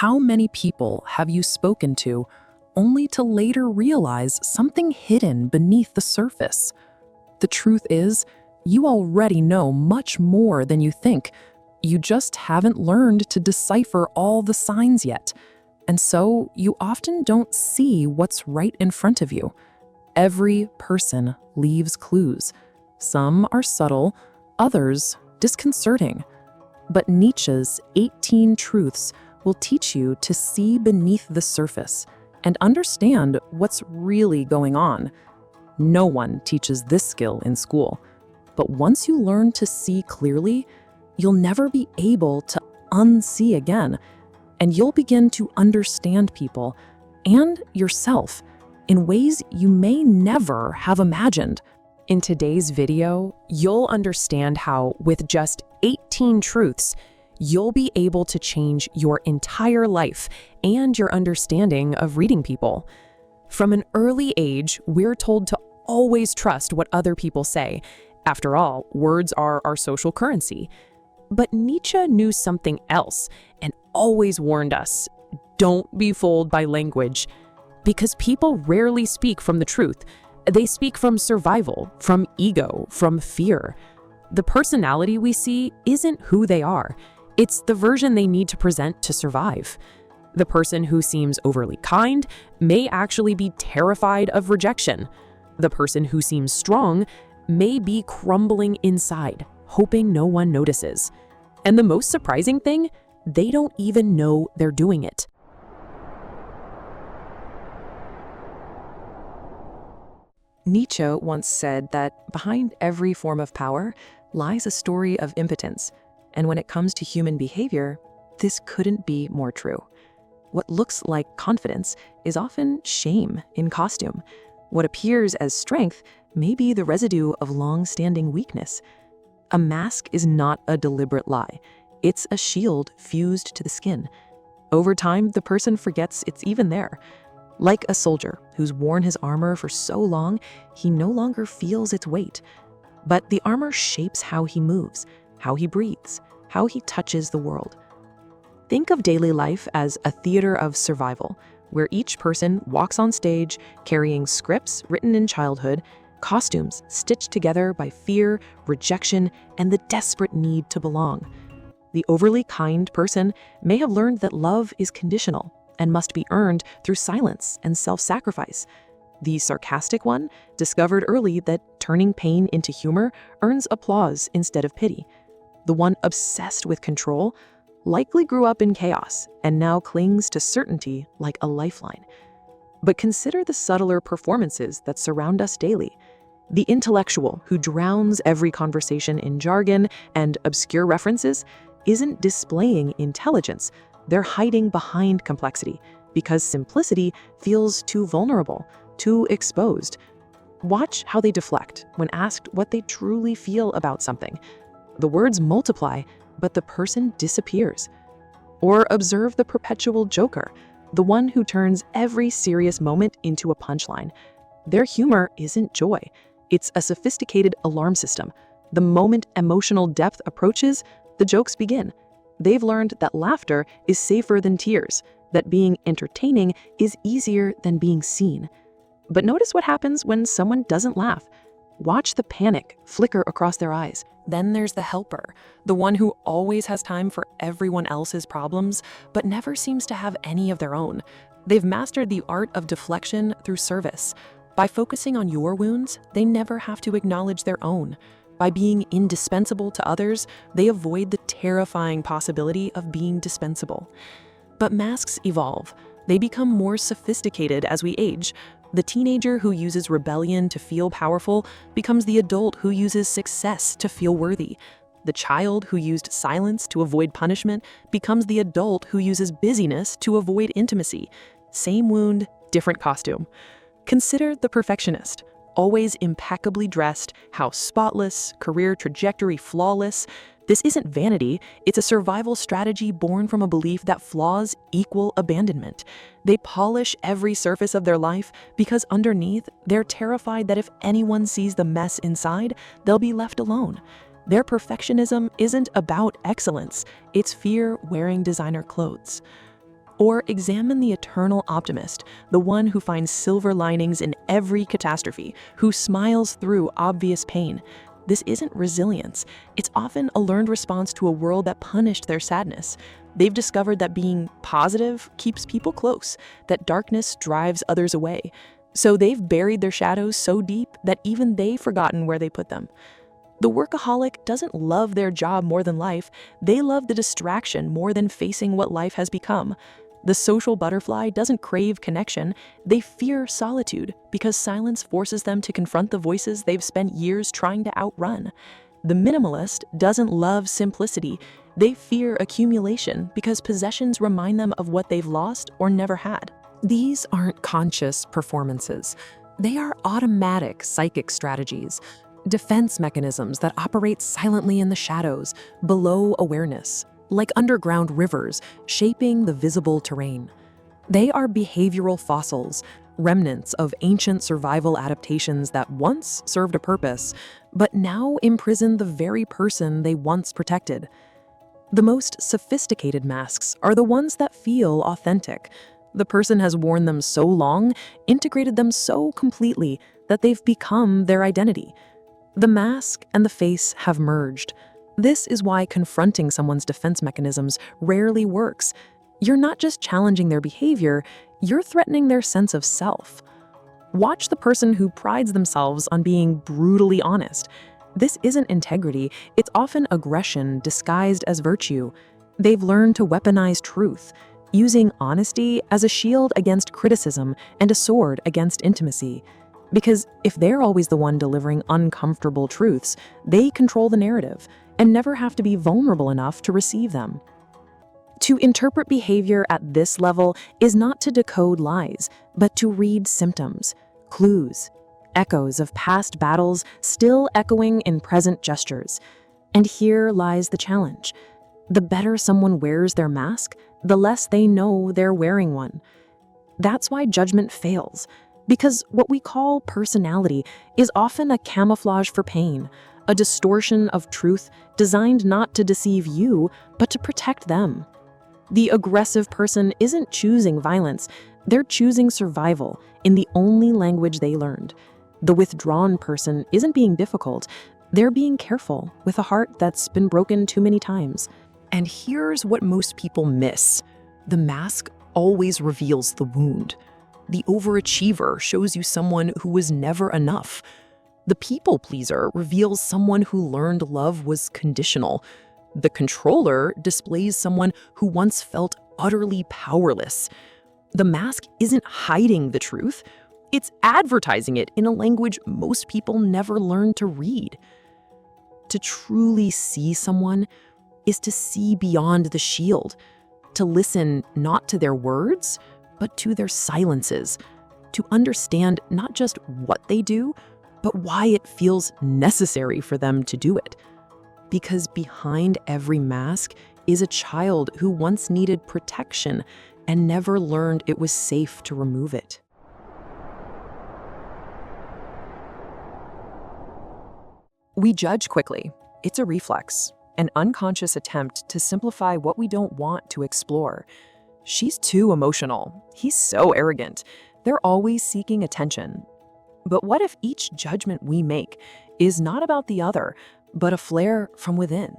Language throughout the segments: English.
How many people have you spoken to only to later realize something hidden beneath the surface? The truth is, you already know much more than you think. You just haven't learned to decipher all the signs yet. And so you often don't see what's right in front of you. Every person leaves clues. Some are subtle, others disconcerting. But Nietzsche's 18 Truths will teach you to see beneath the surface and understand what's really going on. No one teaches this skill in school, but once you learn to see clearly, you'll never be able to unsee again, and you'll begin to understand people and yourself in ways you may never have imagined. In today's video, you'll understand how, with just 18 truths, you'll be able to change your entire life and your understanding of reading people. From an early age, we're told to always trust what other people say. After all, words are our social currency. But Nietzsche knew something else and always warned us, don't be fooled by language. Because people rarely speak from the truth. They speak from survival, from ego, from fear. The personality we see isn't who they are. It's the version they need to present to survive. The person who seems overly kind may actually be terrified of rejection. The person who seems strong may be crumbling inside, hoping no one notices. And the most surprising thing, they don't even know they're doing it. Nietzsche once said that behind every form of power lies a story of impotence. And when it comes to human behavior, this couldn't be more true. What looks like confidence is often shame in costume. What appears as strength may be the residue of long-standing weakness. A mask is not a deliberate lie. It's a shield fused to the skin. Over time, the person forgets it's even there. Like a soldier who's worn his armor for so long, he no longer feels its weight. But the armor shapes how he moves, how he breathes, how he touches the world. Think of daily life as a theater of survival, where each person walks on stage carrying scripts written in childhood, costumes stitched together by fear, rejection, and the desperate need to belong. The overly kind person may have learned that love is conditional and must be earned through silence and self-sacrifice. The sarcastic one discovered early that turning pain into humor earns applause instead of pity. The one obsessed with control likely grew up in chaos and now clings to certainty like a lifeline. But consider the subtler performances that surround us daily. The intellectual who drowns every conversation in jargon and obscure references isn't displaying intelligence. They're hiding behind complexity because simplicity feels too vulnerable, too exposed. Watch how they deflect when asked what they truly feel about something. The words multiply, but the person disappears. Or observe the perpetual joker, the one who turns every serious moment into a punchline. Their humor isn't joy. It's a sophisticated alarm system. The moment emotional depth approaches, the jokes begin. They've learned that laughter is safer than tears, that being entertaining is easier than being seen. But notice what happens when someone doesn't laugh. Watch the panic flicker across their eyes. Then there's the helper, the one who always has time for everyone else's problems, but never seems to have any of their own. They've mastered the art of deflection through service. By focusing on your wounds, they never have to acknowledge their own. By being indispensable to others, they avoid the terrifying possibility of being dispensable. But masks evolve. They become more sophisticated as we age. The teenager who uses rebellion to feel powerful becomes the adult who uses success to feel worthy. The child who used silence to avoid punishment becomes the adult who uses busyness to avoid intimacy. Same wound, different costume. Consider the perfectionist. Always impeccably dressed, house spotless, career trajectory flawless. This isn't vanity, it's a survival strategy born from a belief that flaws equal abandonment. They polish every surface of their life because underneath, they're terrified that if anyone sees the mess inside, they'll be left alone. Their perfectionism isn't about excellence, it's fear wearing designer clothes. Or examine the eternal optimist, the one who finds silver linings in every catastrophe, who smiles through obvious pain. This isn't resilience. It's often a learned response to a world that punished their sadness. They've discovered that being positive keeps people close, that darkness drives others away. So they've buried their shadows so deep that even they've forgotten where they put them. The workaholic doesn't love their job more than life. They love the distraction more than facing what life has become. The social butterfly doesn't crave connection. They fear solitude because silence forces them to confront the voices they've spent years trying to outrun. The minimalist doesn't love simplicity. They fear accumulation because possessions remind them of what they've lost or never had. These aren't conscious performances. They are automatic psychic strategies, defense mechanisms that operate silently in the shadows, below awareness, like underground rivers shaping the visible terrain. They are behavioral fossils, remnants of ancient survival adaptations that once served a purpose, but now imprison the very person they once protected. The most sophisticated masks are the ones that feel authentic. The person has worn them so long, integrated them so completely, that they've become their identity. The mask and the face have merged. This is why confronting someone's defense mechanisms rarely works. You're not just challenging their behavior, you're threatening their sense of self. Watch the person who prides themselves on being brutally honest. This isn't integrity, it's often aggression disguised as virtue. They've learned to weaponize truth, using honesty as a shield against criticism and a sword against intimacy. Because if they're always the one delivering uncomfortable truths, they control the narrative and never have to be vulnerable enough to receive them. To interpret behavior at this level is not to decode lies, but to read symptoms, clues, echoes of past battles still echoing in present gestures. And here lies the challenge. The better someone wears their mask, the less they know they're wearing one. That's why judgment fails, because what we call personality is often a camouflage for pain, a distortion of truth designed not to deceive you, but to protect them. The aggressive person isn't choosing violence, they're choosing survival in the only language they learned. The withdrawn person isn't being difficult, they're being careful with a heart that's been broken too many times. And here's what most people miss. The mask always reveals the wound. The overachiever shows you someone who was never enough. The people pleaser reveals someone who learned love was conditional. The controller displays someone who once felt utterly powerless. The mask isn't hiding the truth, it's advertising it in a language most people never learn to read. To truly see someone is to see beyond the shield, to listen not to their words, but to their silences, to understand not just what they do, but why it feels necessary for them to do it. Because behind every mask is a child who once needed protection and never learned it was safe to remove it. We judge quickly. It's a reflex, an unconscious attempt to simplify what we don't want to explore. She's too emotional. He's so arrogant. They're always seeking attention. But what if each judgment we make is not about the other, but a flare from within?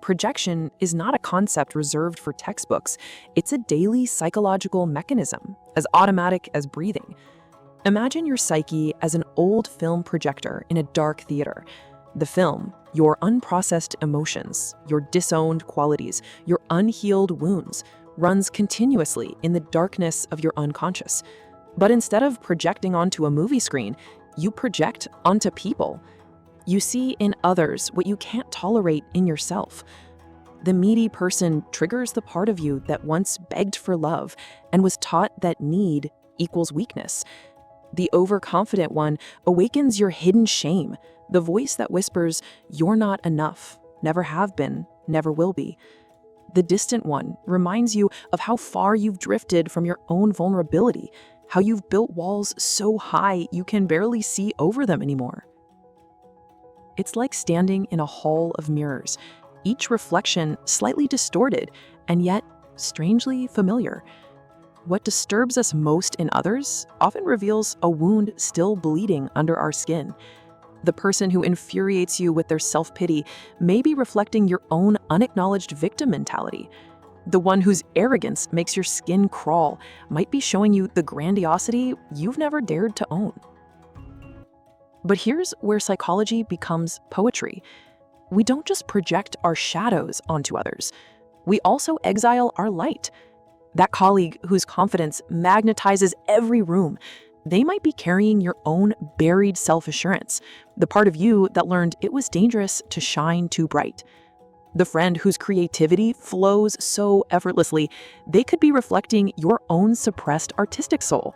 Projection is not a concept reserved for textbooks. It's a daily psychological mechanism, as automatic as breathing. Imagine your psyche as an old film projector in a dark theater. The film, your unprocessed emotions, your disowned qualities, your unhealed wounds, runs continuously in the darkness of your unconscious. But instead of projecting onto a movie screen, you project onto people. You see in others what you can't tolerate in yourself. The needy person triggers the part of you that once begged for love and was taught that need equals weakness. The overconfident one awakens your hidden shame, the voice that whispers, "You're not enough, never have been, never will be." The distant one reminds you of how far you've drifted from your own vulnerability, how you've built walls so high you can barely see over them anymore. It's like standing in a hall of mirrors, each reflection slightly distorted and yet strangely familiar. What disturbs us most in others often reveals a wound still bleeding under our skin. The person who infuriates you with their self-pity may be reflecting your own unacknowledged victim mentality. The one whose arrogance makes your skin crawl might be showing you the grandiosity you've never dared to own. But here's where psychology becomes poetry. We don't just project our shadows onto others. We also exile our light. That colleague whose confidence magnetizes every room, they might be carrying your own buried self-assurance, the part of you that learned it was dangerous to shine too bright. The friend whose creativity flows so effortlessly, they could be reflecting your own suppressed artistic soul,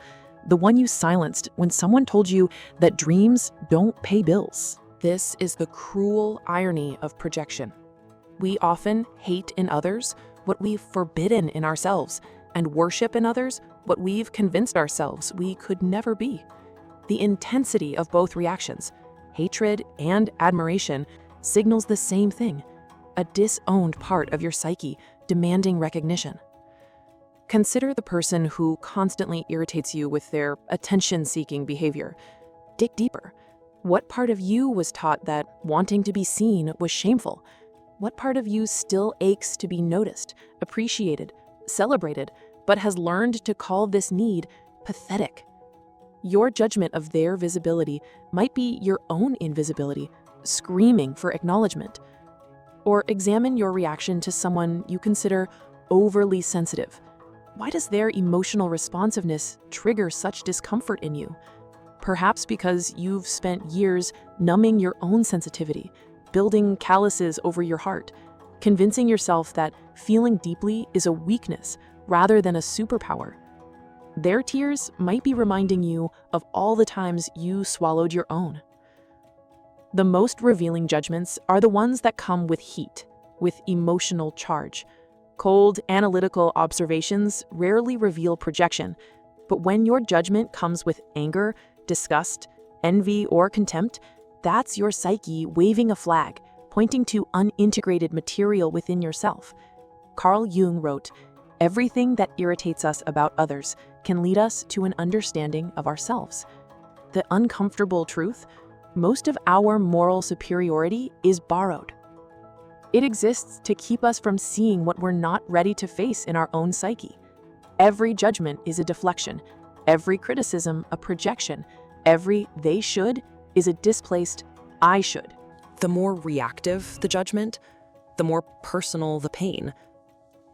the one you silenced when someone told you that dreams don't pay bills. This is the cruel irony of projection. We often hate in others what we've forbidden in ourselves, and worship in others what we've convinced ourselves we could never be. The intensity of both reactions, hatred and admiration, signals the same thing: a disowned part of your psyche demanding recognition. Consider the person who constantly irritates you with their attention-seeking behavior. Dig deeper. What part of you was taught that wanting to be seen was shameful? What part of you still aches to be noticed, appreciated, celebrated, but has learned to call this need pathetic? Your judgment of their visibility might be your own invisibility, screaming for acknowledgement. Or examine your reaction to someone you consider overly sensitive. Why does their emotional responsiveness trigger such discomfort in you? Perhaps because you've spent years numbing your own sensitivity, building calluses over your heart, convincing yourself that feeling deeply is a weakness rather than a superpower. Their tears might be reminding you of all the times you swallowed your own. The most revealing judgments are the ones that come with heat, with emotional charge. Cold, analytical observations rarely reveal projection, but when your judgment comes with anger, disgust, envy, or contempt, that's your psyche waving a flag, pointing to unintegrated material within yourself. Carl Jung wrote, "Everything that irritates us about others can lead us to an understanding of ourselves." The uncomfortable truth: most of our moral superiority is borrowed. It exists to keep us from seeing what we're not ready to face in our own psyche. Every judgment is a deflection, every criticism a projection, every "they should" is a displaced "I should." The more reactive the judgment, the more personal the pain.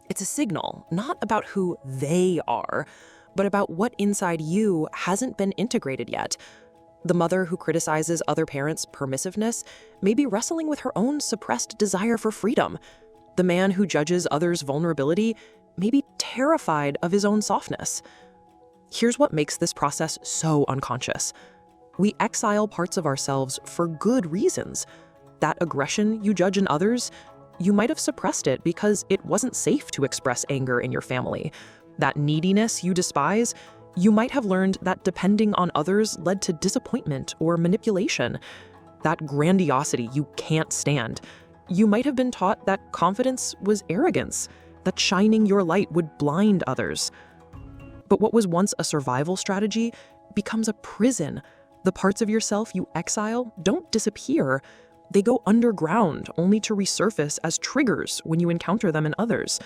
It's a signal not about who they are, but about what inside you hasn't been integrated yet. The mother who criticizes other parents' permissiveness may be wrestling with her own suppressed desire for freedom. The man who judges others' vulnerability may be terrified of his own softness. Here's what makes this process so unconscious. We exile parts of ourselves for good reasons. That aggression you judge in others, you might have suppressed it because it wasn't safe to express anger in your family. That neediness you despise, you might have learned that depending on others led to disappointment or manipulation. That grandiosity you can't stand, you might have been taught that confidence was arrogance, that shining your light would blind others. But what was once a survival strategy becomes a prison. The parts of yourself you exile don't disappear. They go underground, only to resurface as triggers when you encounter them in others.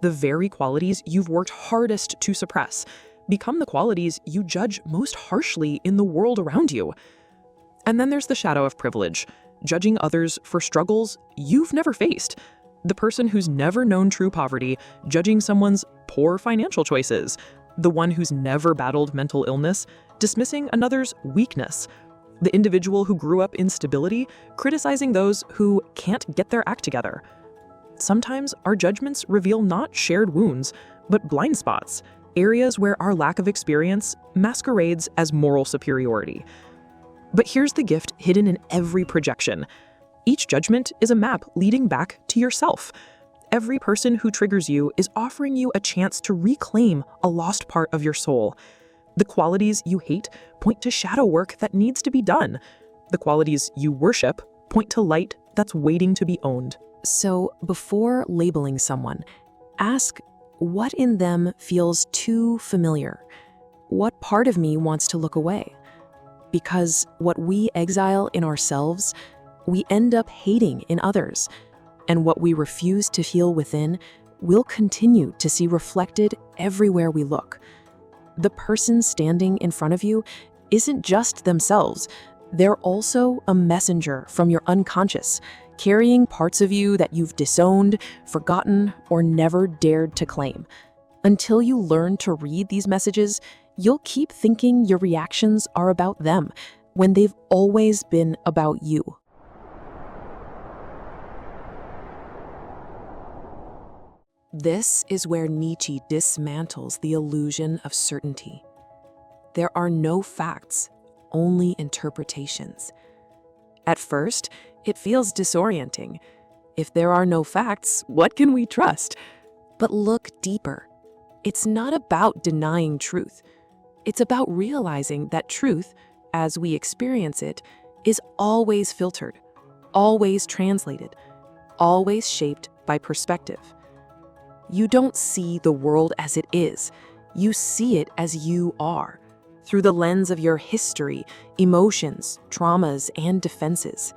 The very qualities you've worked hardest to suppress become the qualities you judge most harshly in the world around you. And then there's the shadow of privilege, judging others for struggles you've never faced. The person who's never known true poverty, judging someone's poor financial choices. The one who's never battled mental illness, dismissing another's weakness. The individual who grew up in stability, criticizing those who can't get their act together. Sometimes our judgments reveal not shared wounds, but blind spots, areas where our lack of experience masquerades as moral superiority. But here's the gift hidden in every projection. Each judgment is a map leading back to yourself. Every person who triggers you is offering you a chance to reclaim a lost part of your soul. The qualities you hate point to shadow work that needs to be done. The qualities you worship point to light that's waiting to be owned. So before labeling someone, ask, What in them feels too familiar? What part of me wants to look away? Because what we exile in ourselves, we end up hating in others. And what we refuse to feel within, we'll continue to see reflected everywhere we look. The person standing in front of you isn't just themselves. They're also a messenger from your unconscious, carrying parts of you that you've disowned, forgotten, or never dared to claim. Until you learn to read these messages, you'll keep thinking your reactions are about them when they've always been about you. This is where Nietzsche dismantles the illusion of certainty. There are no facts, only interpretations. At first, it feels disorienting. If there are no facts, what can we trust? But look deeper. It's not about denying truth. It's about realizing that truth, as we experience it, is always filtered, always translated, always shaped by perspective. You don't see the world as it is. You see it as you are, through the lens of your history, emotions, traumas, and defenses.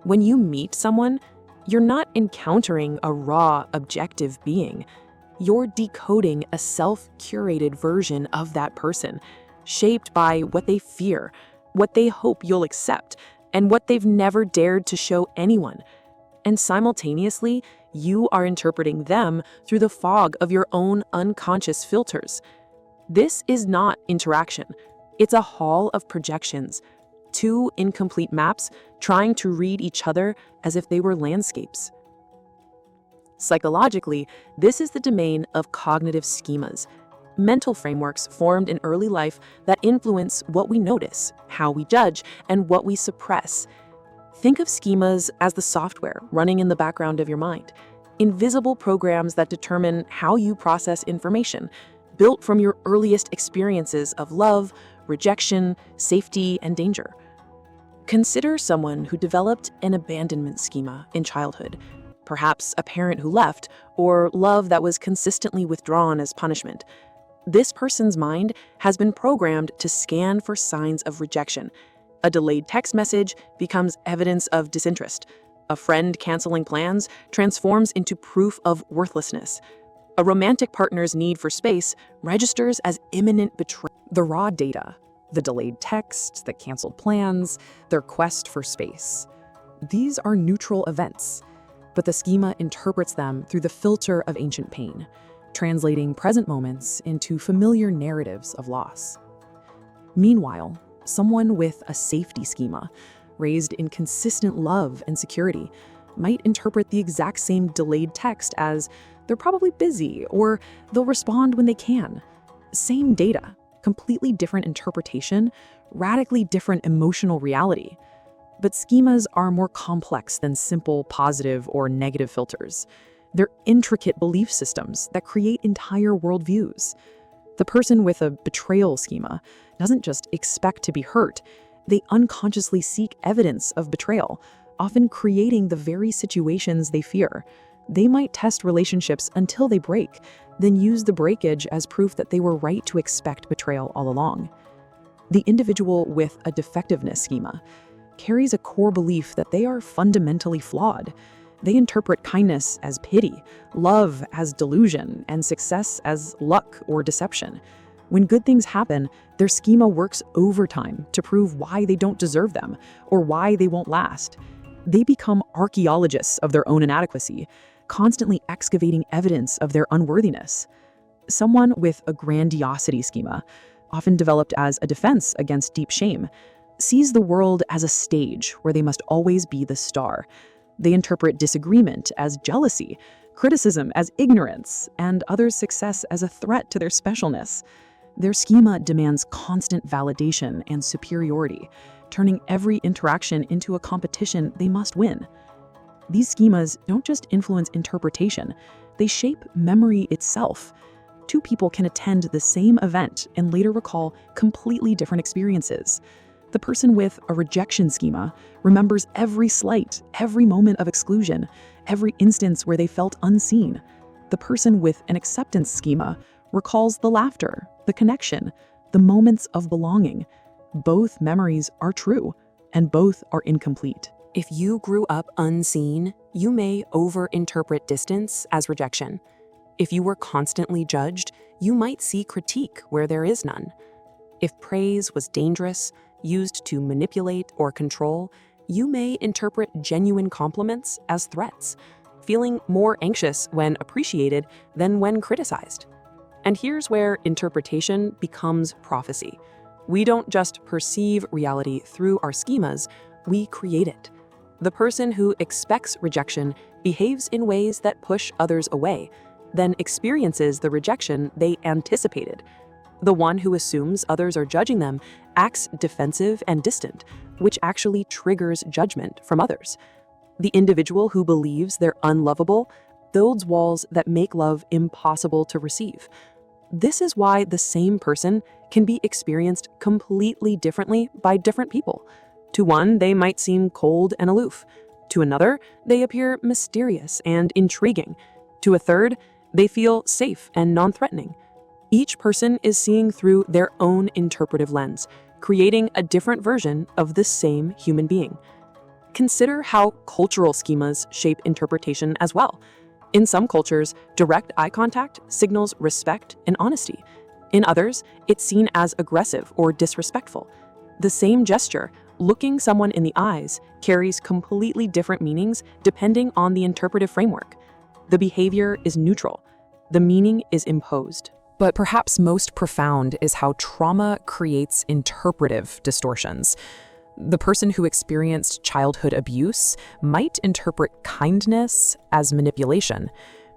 When you meet someone, you're not encountering a raw, objective being. You're decoding a self-curated version of that person, shaped by what they fear, what they hope you'll accept, and what they've never dared to show anyone. And simultaneously, you are interpreting them through the fog of your own unconscious filters. This is not interaction. It's a hall of projections, two incomplete maps trying to read each other as if they were landscapes. Psychologically, this is the domain of cognitive schemas, mental frameworks formed in early life that influence what we notice, how we judge, and what we suppress. Think of schemas as the software running in the background of your mind, invisible programs that determine how you process information, built from your earliest experiences of love, rejection, safety, and danger. Consider someone who developed an abandonment schema in childhood, perhaps a parent who left, or love that was consistently withdrawn as punishment. This person's mind has been programmed to scan for signs of rejection. A delayed text message becomes evidence of disinterest. A friend canceling plans transforms into proof of worthlessness. A romantic partner's need for space registers as imminent betrayal. The raw data, the delayed texts, the canceled plans, their quest for space. These are neutral events, but the schema interprets them through the filter of ancient pain, translating present moments into familiar narratives of loss. Meanwhile, someone with a safety schema, raised in consistent love and security, might interpret the exact same delayed text as they're probably busy or they'll respond when they can. Same data, completely different interpretation, radically different emotional reality. But schemas are more complex than simple positive or negative filters. They're intricate belief systems that create entire worldviews. The person with a betrayal schema doesn't just expect to be hurt. They unconsciously seek evidence of betrayal, often creating the very situations they fear. They might test relationships until they break, then use the breakage as proof that they were right to expect betrayal all along. The individual with a defectiveness schema carries a core belief that they are fundamentally flawed. They interpret kindness as pity, love as delusion, and success as luck or deception. When good things happen, their schema works overtime to prove why they don't deserve them or why they won't last. They become archaeologists of their own inadequacy, constantly excavating evidence of their unworthiness. Someone with a grandiosity schema, often developed as a defense against deep shame, sees the world as a stage where they must always be the star. They interpret disagreement as jealousy, criticism as ignorance, and others' success as a threat to their specialness. Their schema demands constant validation and superiority, turning every interaction into a competition they must win. These schemas don't just influence interpretation, they shape memory itself. Two people can attend the same event and later recall completely different experiences. The person with a rejection schema remembers every slight, every moment of exclusion, every instance where they felt unseen. The person with an acceptance schema recalls the laughter, the connection, the moments of belonging. Both memories are true, and both are incomplete. If you grew up unseen, you may overinterpret distance as rejection. If you were constantly judged, you might see critique where there is none. If praise was dangerous, used to manipulate or control, you may interpret genuine compliments as threats, feeling more anxious when appreciated than when criticized. And here's where interpretation becomes prophecy. We don't just perceive reality through our schemas, we create it. The person who expects rejection behaves in ways that push others away, then experiences the rejection they anticipated. The one who assumes others are judging them acts defensive and distant, which actually triggers judgment from others. The individual who believes they're unlovable builds walls that make love impossible to receive. This is why the same person can be experienced completely differently by different people. To one, they might seem cold and aloof. To another, they appear mysterious and intriguing. To a third, they feel safe and non-threatening. Each person is seeing through their own interpretive lens, creating a different version of the same human being. Consider how cultural schemas shape interpretation as well. In some cultures, direct eye contact signals respect and honesty. In others, it's seen as aggressive or disrespectful. The same gesture, looking someone in the eyes, carries completely different meanings depending on the interpretive framework. The behavior is neutral. The meaning is imposed. But perhaps most profound is how trauma creates interpretive distortions. The person who experienced childhood abuse might interpret kindness as manipulation,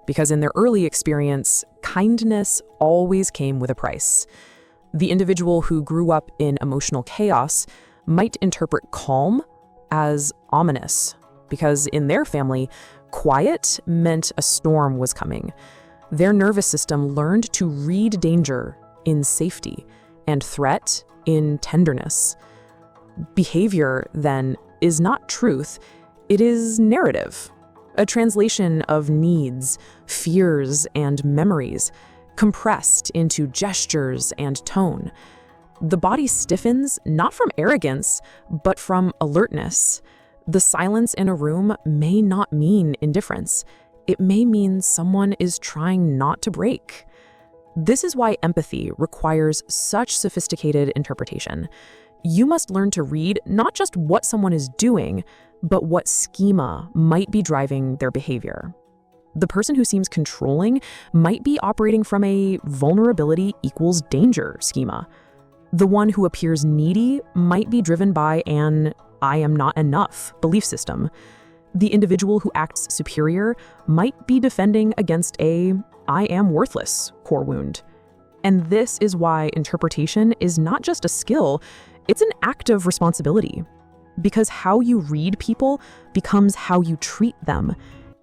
because in their early experience, kindness always came with a price. The individual who grew up in emotional chaos might interpret calm as ominous, because in their family, quiet meant a storm was coming. Their nervous system learned to read danger in safety and threat in tenderness. Behavior, then, is not truth, it is narrative, a translation of needs, fears, and memories, compressed into gestures and tone. The body stiffens not from arrogance, but from alertness. The silence in a room may not mean indifference. It may mean someone is trying not to break. This is why empathy requires such sophisticated interpretation. You must learn to read not just what someone is doing, but what schema might be driving their behavior. The person who seems controlling might be operating from a vulnerability equals danger schema. The one who appears needy might be driven by an I am not enough belief system. The individual who acts superior might be defending against a I am worthless core wound. And this is why interpretation is not just a skill, it's an act of responsibility. Because how you read people becomes how you treat them.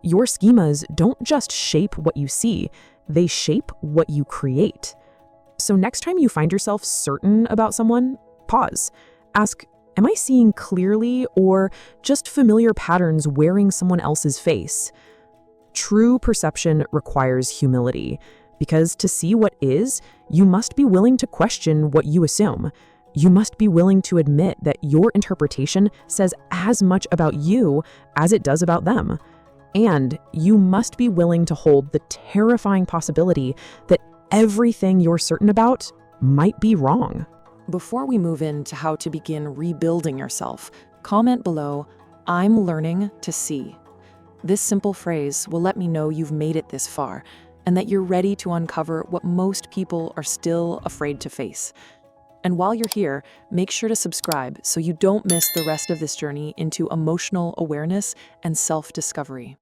Your schemas don't just shape what you see, they shape what you create. So next time you find yourself certain about someone, pause. Ask, am I seeing clearly or just familiar patterns wearing someone else's face? True perception requires humility, because to see what is, you must be willing to question what you assume. You must be willing to admit that your interpretation says as much about you as it does about them. And you must be willing to hold the terrifying possibility that everything you're certain about might be wrong. Before we move into how to begin rebuilding yourself, comment below, I'm learning to see. This simple phrase will let me know you've made it this far and that you're ready to uncover what most people are still afraid to face. And while you're here, make sure to subscribe so you don't miss the rest of this journey into emotional awareness and self-discovery.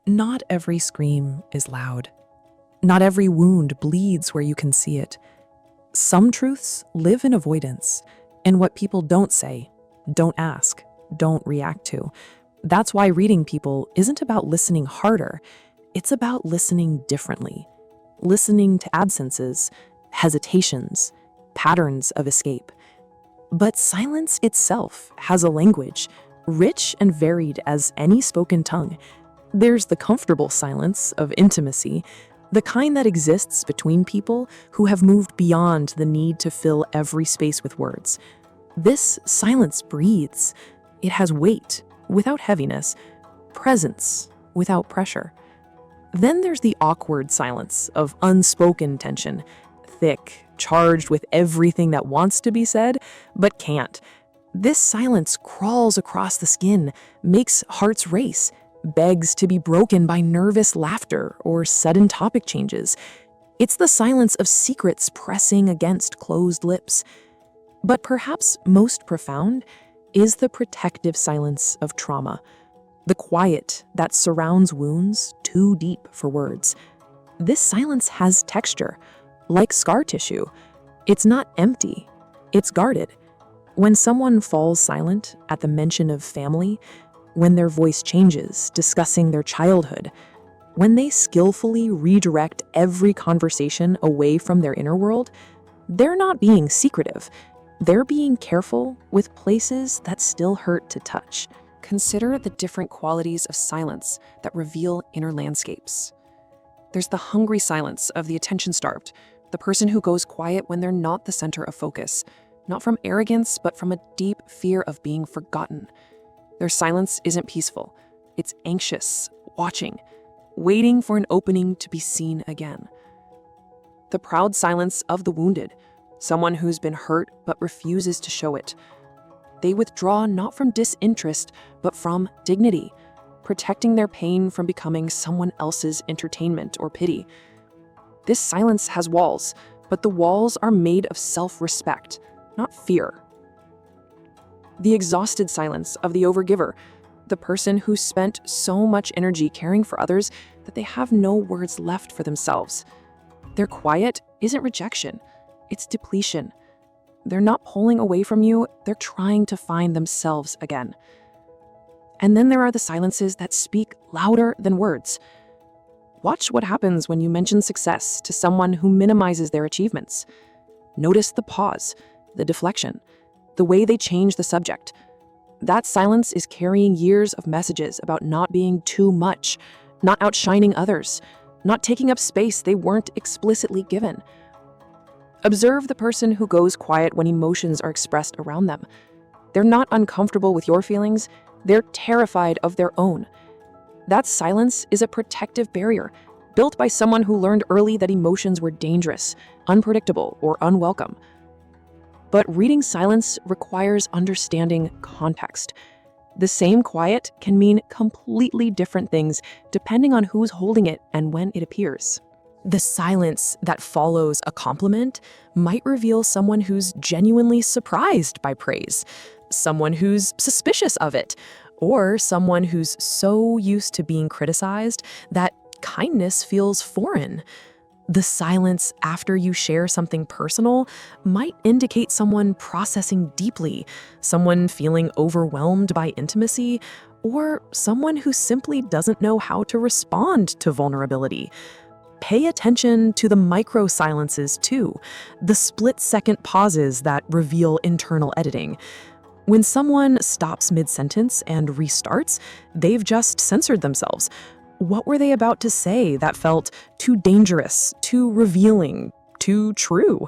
Not every scream is loud. Not every wound bleeds where you can see it. Some truths live in avoidance, and what people don't say, don't ask, don't react to. That's why reading people isn't about listening harder. It's about listening differently, listening to absences, hesitations, patterns of escape. But silence itself has a language. rich and varied as any spoken tongue. There's the comfortable silence of intimacy, the kind that exists between people who have moved beyond the need to fill every space with words. This silence breathes. It has weight without heaviness, presence without pressure. Then there's the awkward silence of unspoken tension, thick, charged with everything that wants to be said, but can't. This silence crawls across the skin, makes hearts race, begs to be broken by nervous laughter or sudden topic changes. It's the silence of secrets pressing against closed lips. But perhaps most profound is the protective silence of trauma, the quiet that surrounds wounds too deep for words. This silence has texture, like scar tissue. It's not empty, it's guarded. When someone falls silent at the mention of family, when their voice changes, discussing their childhood, when they skillfully redirect every conversation away from their inner world, they're not being secretive. They're being careful with places that still hurt to touch. Consider the different qualities of silence that reveal inner landscapes. There's the hungry silence of the attention-starved, the person who goes quiet when they're not the center of focus, not from arrogance, but from a deep fear of being forgotten. Their silence isn't peaceful. It's anxious, watching, waiting for an opening to be seen again. The proud silence of the wounded, someone who's been hurt but refuses to show it. They withdraw not from disinterest, but from dignity, protecting their pain from becoming someone else's entertainment or pity. This silence has walls, but the walls are made of self-respect, not fear. The exhausted silence of the overgiver, the person who spent so much energy caring for others that they have no words left for themselves. Their quiet isn't rejection, it's depletion. They're not pulling away from you, they're trying to find themselves again. And then there are the silences that speak louder than words. Watch what happens when you mention success to someone who minimizes their achievements. Notice the pause, the deflection, the way they change the subject. That silence is carrying years of messages about not being too much, not outshining others, not taking up space they weren't explicitly given. Observe the person who goes quiet when emotions are expressed around them. They're not uncomfortable with your feelings, they're terrified of their own. That silence is a protective barrier, built by someone who learned early that emotions were dangerous, unpredictable, or unwelcome. But reading silence requires understanding context. The same quiet can mean completely different things depending on who's holding it and when it appears. The silence that follows a compliment might reveal someone who's genuinely surprised by praise, someone who's suspicious of it, or someone who's so used to being criticized that kindness feels foreign. The silence after you share something personal might indicate someone processing deeply, someone feeling overwhelmed by intimacy, or someone who simply doesn't know how to respond to vulnerability. Pay attention to the micro silences too, the split-second pauses that reveal internal editing. When someone stops mid-sentence and restarts, they've just censored themselves. What were they about to say that felt too dangerous, too revealing, too true?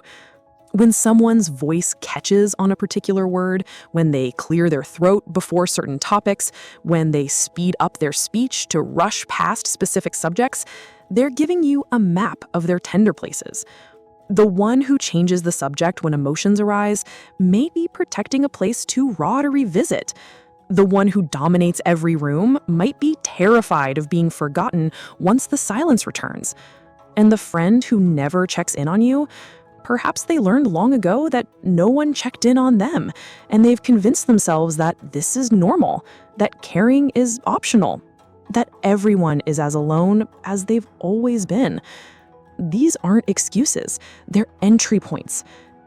When someone's voice catches on a particular word, when they clear their throat before certain topics, when they speed up their speech to rush past specific subjects, they're giving you a map of their tender places. The one who changes the subject when emotions arise may be protecting a place too raw to revisit. The one who dominates every room might be terrified of being forgotten once the silence returns. And the friend who never checks in on you, perhaps they learned long ago that no one checked in on them, and they've convinced themselves that this is normal, that caring is optional, that everyone is as alone as they've always been. These aren't excuses, they're entry points.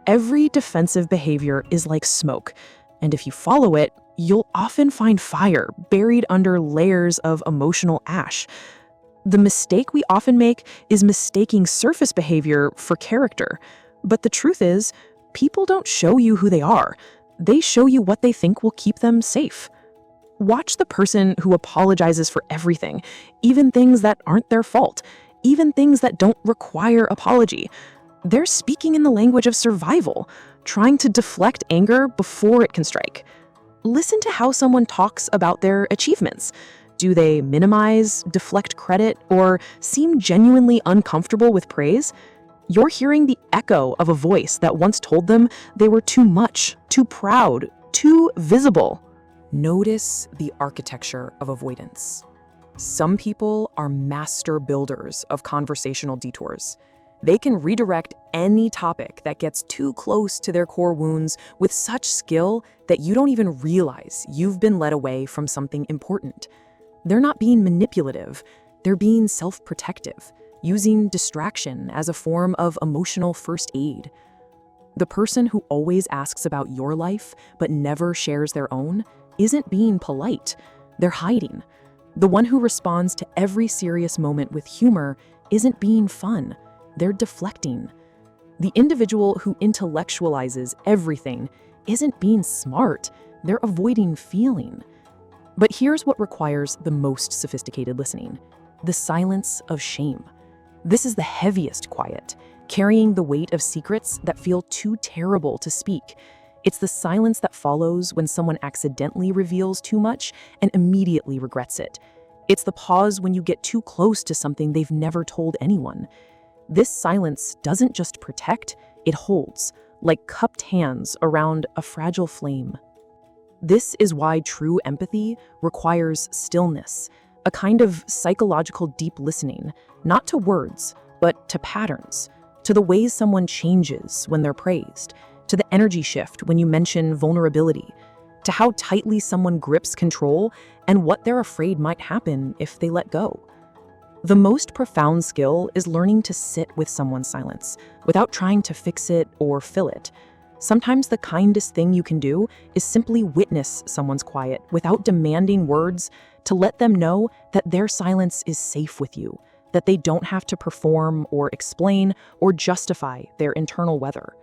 Every defensive behavior is like smoke, and if you follow it, you'll often find fire buried under layers of emotional ash. The mistake we often make is mistaking surface behavior for character. But the truth is, people don't show you who they are. They show you what they think will keep them safe. Watch the person who apologizes for everything, even things that aren't their fault, even things that don't require apology. They're speaking in the language of survival, trying to deflect anger before it can strike. Listen to how someone talks about their achievements. Do they minimize, deflect credit, or seem genuinely uncomfortable with praise? You're hearing the echo of a voice that once told them they were too much, too proud, too visible. Notice the architecture of avoidance. Some people are master builders of conversational detours. They can redirect any topic that gets too close to their core wounds with such skill that you don't even realize you've been led away from something important. They're not being manipulative, they're being self-protective, using distraction as a form of emotional first aid. The person who always asks about your life but never shares their own isn't being polite, they're hiding. The one who responds to every serious moment with humor isn't being fun, they're deflecting. The individual who intellectualizes everything isn't being smart, they're avoiding feeling. But here's what requires the most sophisticated listening: the silence of shame. This is the heaviest quiet, carrying the weight of secrets that feel too terrible to speak. It's the silence that follows when someone accidentally reveals too much and immediately regrets it. It's the pause when you get too close to something they've never told anyone. This silence doesn't just protect, it holds, like cupped hands around a fragile flame. This is why true empathy requires stillness, a kind of psychological deep listening, not to words, but to patterns, to the ways someone changes when they're praised, to the energy shift when you mention vulnerability, to how tightly someone grips control and what they're afraid might happen if they let go. The most profound skill is learning to sit with someone's silence without trying to fix it or fill it. Sometimes the kindest thing you can do is simply witness someone's quiet without demanding words, to let them know that their silence is safe with you, that they don't have to perform or explain or justify their internal weather.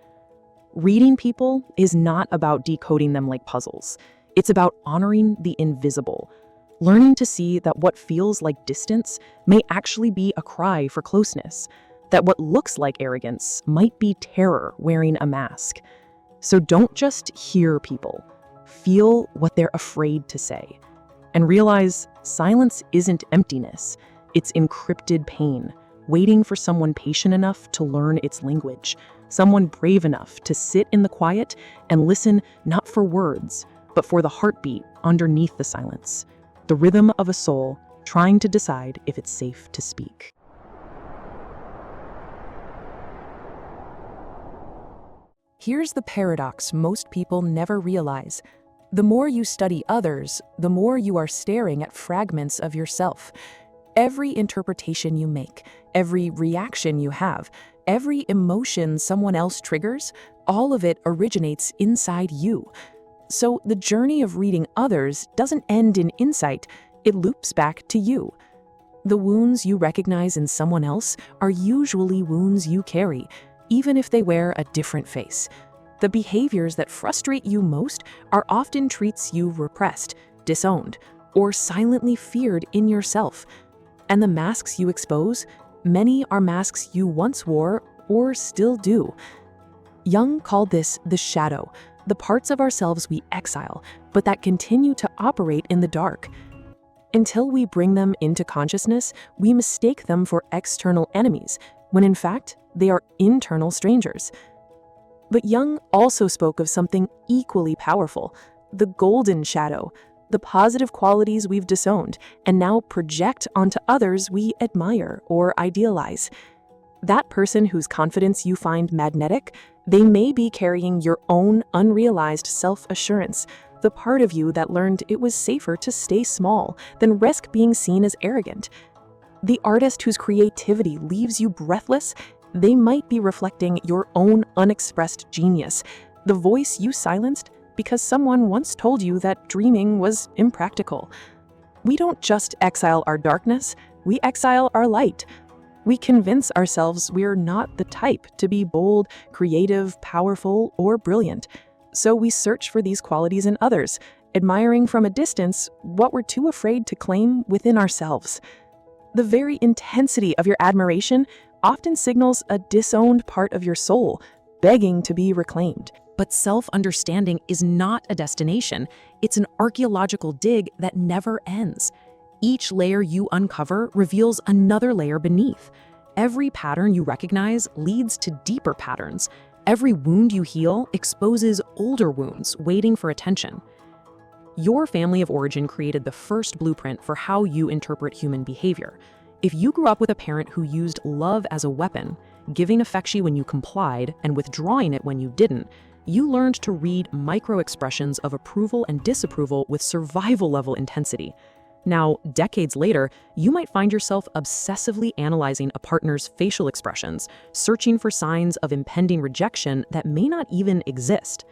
Reading people is not about decoding them like puzzles. It's about honoring the invisible, learning to see that what feels like distance may actually be a cry for closeness, that what looks like arrogance might be terror wearing a mask. So don't just hear people, feel what they're afraid to say, and realize silence isn't emptiness, it's encrypted pain, waiting for someone patient enough to learn its language, someone brave enough to sit in the quiet and listen not for words, but for the heartbeat underneath the silence, the rhythm of a soul trying to decide if it's safe to speak. Here's the paradox most people never realize. The more you study others, the more you are staring at fragments of yourself. Every interpretation you make, every reaction you have, every emotion someone else triggers, all of it originates inside you. So the journey of reading others doesn't end in insight, it loops back to you. The wounds you recognize in someone else are usually wounds you carry, even if they wear a different face. The behaviors that frustrate you most are often traits you repressed, disowned, or silently feared in yourself. And the masks you expose, many are masks you once wore or still do. Jung called this the shadow, the parts of ourselves we exile, but that continue to operate in the dark. Until we bring them into consciousness, we mistake them for external enemies, when in fact, they are internal strangers. But Jung also spoke of something equally powerful, the golden shadow, the positive qualities we've disowned and now project onto others we admire or idealize. That person whose confidence you find magnetic, they may be carrying your own unrealized self-assurance, the part of you that learned it was safer to stay small than risk being seen as arrogant. The artist whose creativity leaves you breathless, they might be reflecting your own unexpressed genius, the voice you silenced because someone once told you that dreaming was impractical. We don't just exile our darkness, we exile our light. We convince ourselves we're not the type to be bold, creative, powerful, or brilliant. So we search for these qualities in others, admiring from a distance what we're too afraid to claim within ourselves. The very intensity of your admiration often signals a disowned part of your soul, begging to be reclaimed. But self-understanding is not a destination. It's an archaeological dig that never ends. Each layer you uncover reveals another layer beneath. Every pattern you recognize leads to deeper patterns. Every wound you heal exposes older wounds waiting for attention. Your family of origin created the first blueprint for how you interpret human behavior. If you grew up with a parent who used love as a weapon, giving affection when you complied and withdrawing it when you didn't, you learned to read micro-expressions of approval and disapproval with survival-level intensity. Now, decades later, you might find yourself obsessively analyzing a partner's facial expressions, searching for signs of impending rejection that may not even exist.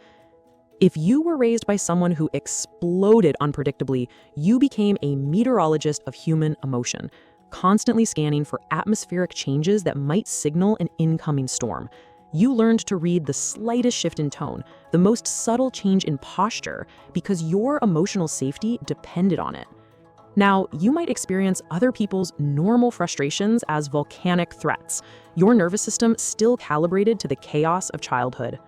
If you were raised by someone who exploded unpredictably, you became a meteorologist of human emotion, constantly scanning for atmospheric changes that might signal an incoming storm. You learned to read the slightest shift in tone, the most subtle change in posture, because your emotional safety depended on it. Now, you might experience other people's normal frustrations as volcanic threats, your nervous system still calibrated to the chaos of childhood.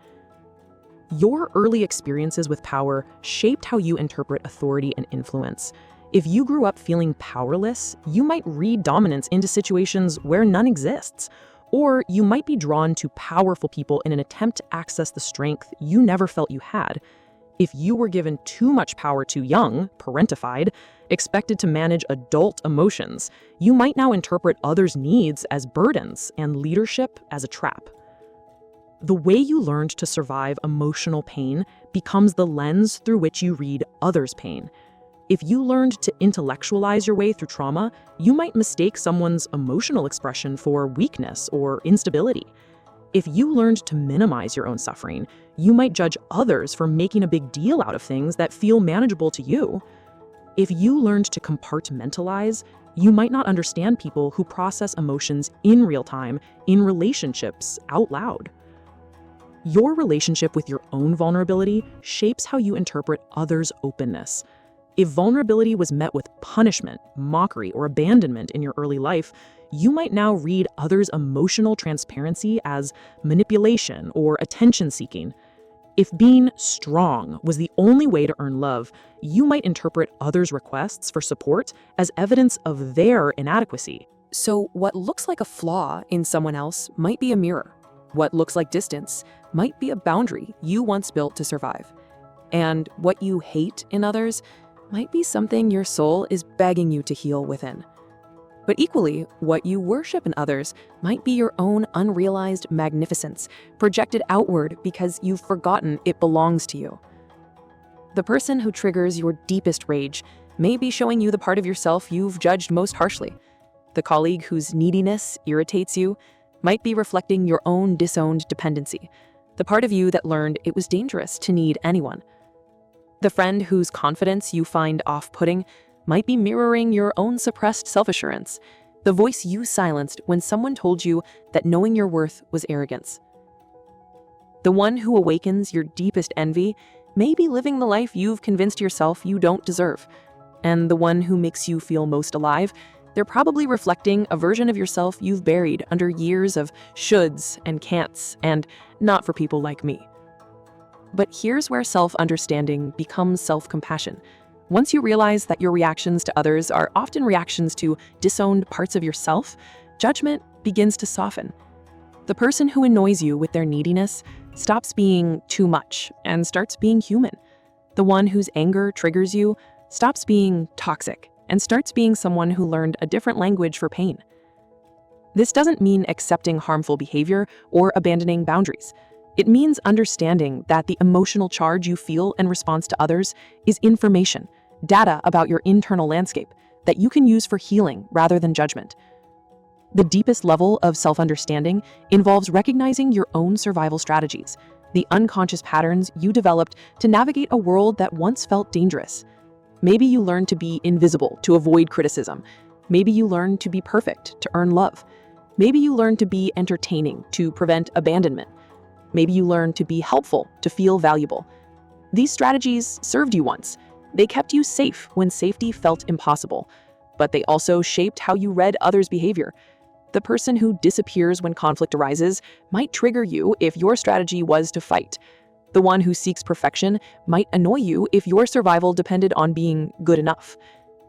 Your early experiences with power shaped how you interpret authority and influence. If you grew up feeling powerless, you might read dominance into situations where none exists. Or you might be drawn to powerful people in an attempt to access the strength you never felt you had. If you were given too much power too young, parentified, expected to manage adult emotions, you might now interpret others' needs as burdens and leadership as a trap. The way you learned to survive emotional pain becomes the lens through which you read others' pain. If you learned to intellectualize your way through trauma, you might mistake someone's emotional expression for weakness or instability. If you learned to minimize your own suffering, you might judge others for making a big deal out of things that feel manageable to you. If you learned to compartmentalize, you might not understand people who process emotions in real time, in relationships, out loud. Your relationship with your own vulnerability shapes how you interpret others' openness. If vulnerability was met with punishment, mockery, or abandonment in your early life, you might now read others' emotional transparency as manipulation or attention-seeking. If being strong was the only way to earn love, you might interpret others' requests for support as evidence of their inadequacy. So what looks like a flaw in someone else might be a mirror. What looks like distance might be a boundary you once built to survive. And what you hate in others might be something your soul is begging you to heal within. But equally, what you worship in others might be your own unrealized magnificence, projected outward because you've forgotten it belongs to you. The person who triggers your deepest rage may be showing you the part of yourself you've judged most harshly. The colleague whose neediness irritates you might be reflecting your own disowned dependency, the part of you that learned it was dangerous to need anyone. The friend whose confidence you find off-putting might be mirroring your own suppressed self-assurance, the voice you silenced when someone told you that knowing your worth was arrogance. The one who awakens your deepest envy may be living the life you've convinced yourself you don't deserve. And the one who makes you feel most alive, they're probably reflecting a version of yourself you've buried under years of shoulds and can'ts and not for people like me. But here's where self-understanding becomes self-compassion. Once you realize that your reactions to others are often reactions to disowned parts of yourself, judgment begins to soften. The person who annoys you with their neediness stops being too much and starts being human. The one whose anger triggers you stops being toxic and starts being someone who learned a different language for pain. This doesn't mean accepting harmful behavior or abandoning boundaries. It means understanding that the emotional charge you feel in response to others is information, data about your internal landscape that you can use for healing rather than judgment. The deepest level of self-understanding involves recognizing your own survival strategies, the unconscious patterns you developed to navigate a world that once felt dangerous. Maybe you learned to be invisible to avoid criticism. Maybe you learned to be perfect to earn love. Maybe you learned to be entertaining to prevent abandonment. Maybe you learned to be helpful to feel valuable. These strategies served you once, They kept you safe when safety felt impossible, but they also shaped how you read others' behavior. The person who disappears when conflict arises might trigger you if your strategy was to fight. The one who seeks perfection might annoy you if your survival depended on being good enough.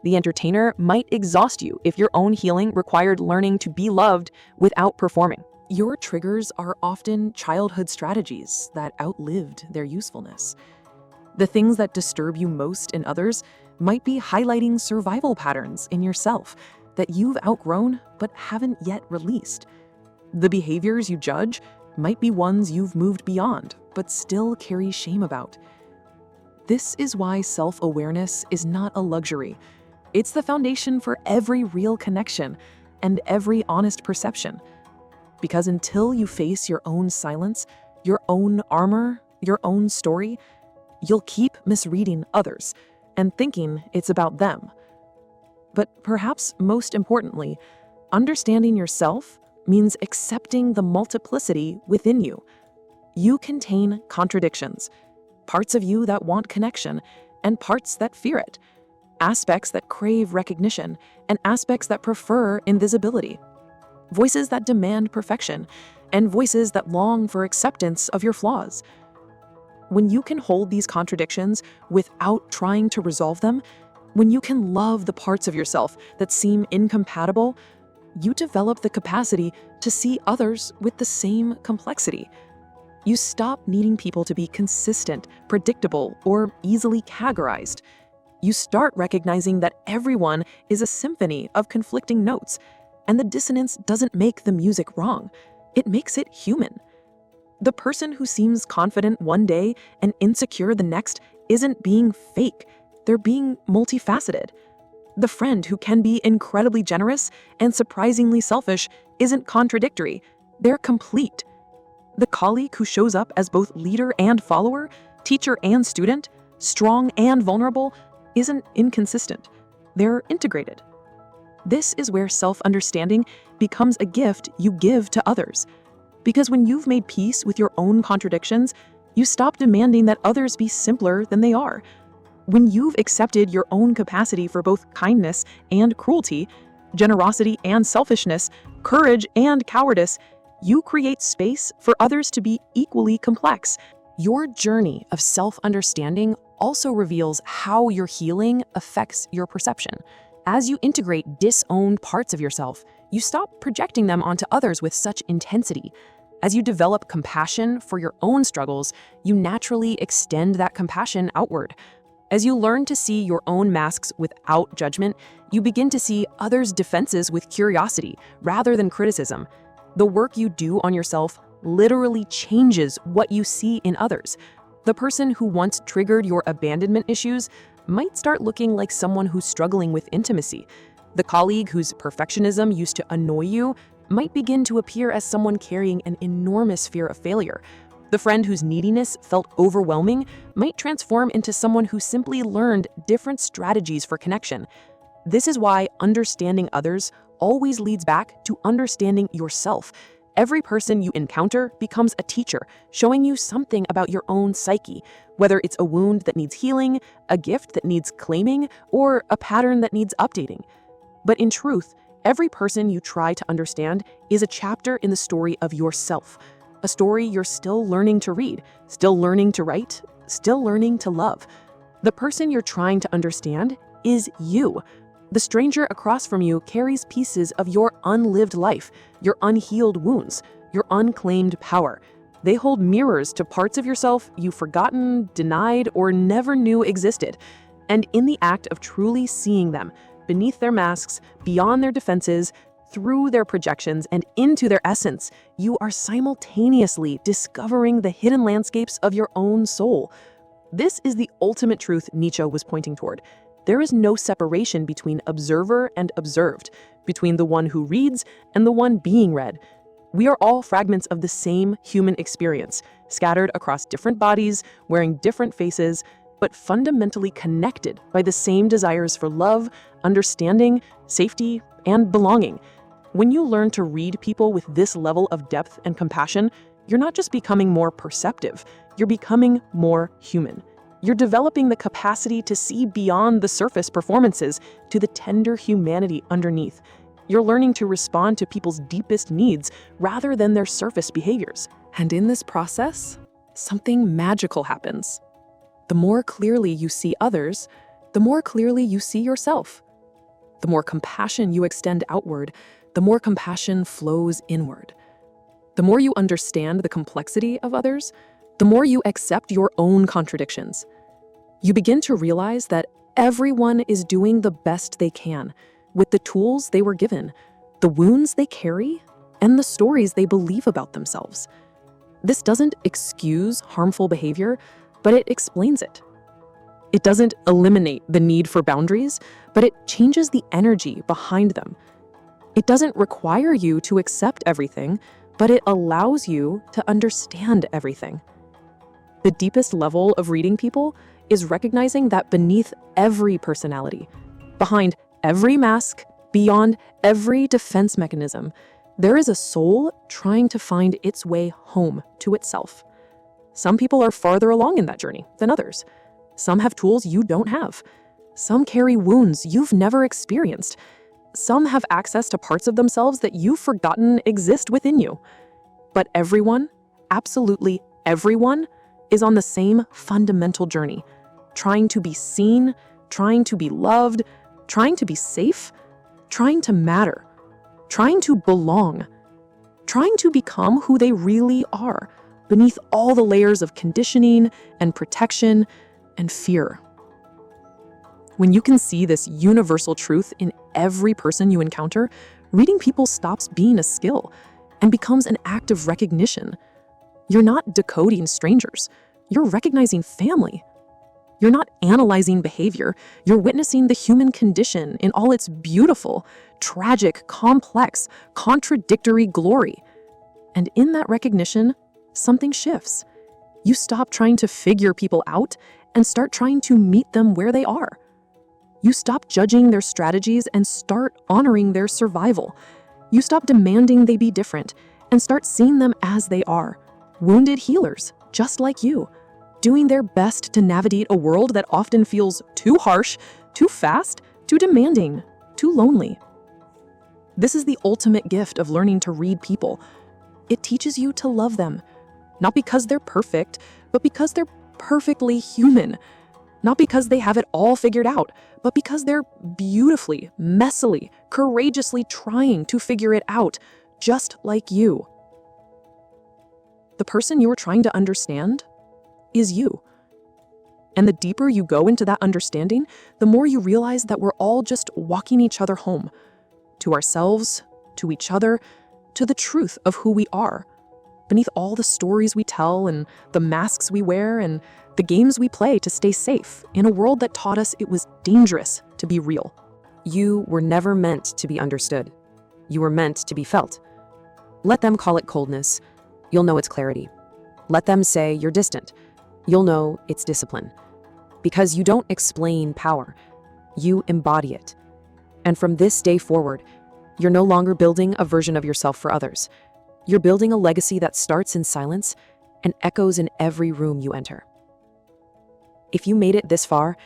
The entertainer might exhaust you if your own healing required learning to be loved without performing. Your triggers are often childhood strategies that outlived their usefulness. The things that disturb you most in others might be highlighting survival patterns in yourself that you've outgrown but haven't yet released. The behaviors you judge might be ones you've moved beyond but still carry shame about. This is why self-awareness is not a luxury. It's the foundation for every real connection and every honest perception. Because until you face your own silence, your own armor, your own story, you'll keep misreading others and thinking it's about them. But perhaps most importantly, understanding yourself means accepting the multiplicity within you. You contain contradictions, parts of you that want connection and parts that fear it, aspects that crave recognition and aspects that prefer invisibility, voices that demand perfection and voices that long for acceptance of your flaws. When you can hold these contradictions without trying to resolve them, when you can love the parts of yourself that seem incompatible, you develop the capacity to see others with the same complexity. You stop needing people to be consistent, predictable, or easily categorized. You start recognizing that everyone is a symphony of conflicting notes, and the dissonance doesn't make the music wrong. It makes it human. The person who seems confident one day and insecure the next isn't being fake. They're being multifaceted. The friend who can be incredibly generous and surprisingly selfish isn't contradictory. They're complete. The colleague who shows up as both leader and follower, teacher and student, strong and vulnerable, isn't inconsistent. They're integrated. This is where self-understanding becomes a gift you give to others. Because when you've made peace with your own contradictions, you stop demanding that others be simpler than they are. When you've accepted your own capacity for both kindness and cruelty, generosity and selfishness, courage and cowardice, you create space for others to be equally complex. Your journey of self-understanding also reveals how your healing affects your perception. As you integrate disowned parts of yourself, you stop projecting them onto others with such intensity. As you develop compassion for your own struggles, you naturally extend that compassion outward. As you learn to see your own masks without judgment, you begin to see others' defenses with curiosity rather than criticism. The work you do on yourself literally changes what you see in others. The person who once triggered your abandonment issues might start looking like someone who's struggling with intimacy. The colleague whose perfectionism used to annoy you might begin to appear as someone carrying an enormous fear of failure. The friend whose neediness felt overwhelming might transform into someone who simply learned different strategies for connection. This is why understanding others always leads back to understanding yourself. Every person you encounter becomes a teacher, showing you something about your own psyche, whether it's a wound that needs healing, a gift that needs claiming, or a pattern that needs updating. But in truth, every person you try to understand is a chapter in the story of yourself, a story you're still learning to read, still learning to write, still learning to love. The person you're trying to understand is you. The stranger across from you carries pieces of your unlived life, your unhealed wounds, your unclaimed power. They hold mirrors to parts of yourself you've forgotten, denied, or never knew existed. And in the act of truly seeing them, beneath their masks, beyond their defenses, through their projections, and into their essence, you are simultaneously discovering the hidden landscapes of your own soul. This is the ultimate truth Nietzsche was pointing toward. There is no separation between observer and observed, between the one who reads and the one being read. We are all fragments of the same human experience, scattered across different bodies, wearing different faces, but fundamentally connected by the same desires for love, understanding, safety, and belonging. When you learn to read people with this level of depth and compassion, you're not just becoming more perceptive, you're becoming more human. You're developing the capacity to see beyond the surface performances to the tender humanity underneath. You're learning to respond to people's deepest needs rather than their surface behaviors. And in this process, something magical happens. The more clearly you see others, the more clearly you see yourself. The more compassion you extend outward, the more compassion flows inward. The more you understand the complexity of others, the more you accept your own contradictions. You begin to realize that everyone is doing the best they can with the tools they were given, the wounds they carry, and the stories they believe about themselves. This doesn't excuse harmful behavior, but it explains it. It doesn't eliminate the need for boundaries, but it changes the energy behind them. It doesn't require you to accept everything, but it allows you to understand everything. The deepest level of reading people is recognizing that beneath every personality, behind every mask, beyond every defense mechanism, there is a soul trying to find its way home to itself. Some people are farther along in that journey than others. Some have tools you don't have. Some carry wounds you've never experienced. Some have access to parts of themselves that you've forgotten exist within you. But everyone, absolutely everyone, is on the same fundamental journey, trying to be seen, trying to be loved, trying to be safe, trying to matter, trying to belong, trying to become who they really are, beneath all the layers of conditioning and protection and fear. When you can see this universal truth in every person you encounter, reading people stops being a skill and becomes an act of recognition. You're not decoding strangers, you're recognizing family. You're not analyzing behavior, you're witnessing the human condition in all its beautiful, tragic, complex, contradictory glory. And in that recognition, something shifts. You stop trying to figure people out and start trying to meet them where they are. You stop judging their strategies and start honoring their survival. You stop demanding they be different and start seeing them as they are, wounded healers, just like you, doing their best to navigate a world that often feels too harsh, too fast, too demanding, too lonely. This is the ultimate gift of learning to read people. It teaches you to love them, not because they're perfect, but because they're perfectly human. Not because they have it all figured out, but because they're beautifully, messily, courageously trying to figure it out, just like you. The person you are trying to understand is you. And the deeper you go into that understanding, the more you realize that we're all just walking each other home, to ourselves, to each other, to the truth of who we are, beneath all the stories we tell and the masks we wear and the games we play to stay safe in a world that taught us it was dangerous to be real. You were never meant to be understood. You were meant to be felt. Let them call it coldness. You'll know it's clarity. Let them say you're distant. You'll know it's discipline. Because you don't explain power. You embody it. And from this day forward, you're no longer building a version of yourself for others. You're building a legacy that starts in silence and echoes in every room you enter. If you made it this far,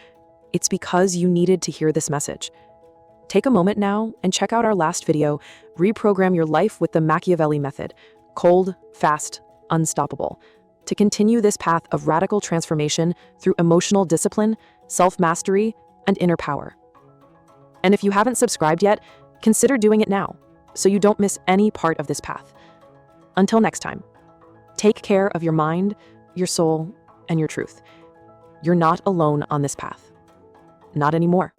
it's because you needed to hear this message. Take a moment now and check out our last video, Reprogram Your Life with the Machiavelli Method, Cold, Fast, Unstoppable, to continue this path of radical transformation through emotional discipline, self-mastery, and inner power. And if you haven't subscribed yet, consider doing it now, so you don't miss any part of this path. Until next time, take care of your mind, your soul, and your truth. You're not alone on this path. Not anymore.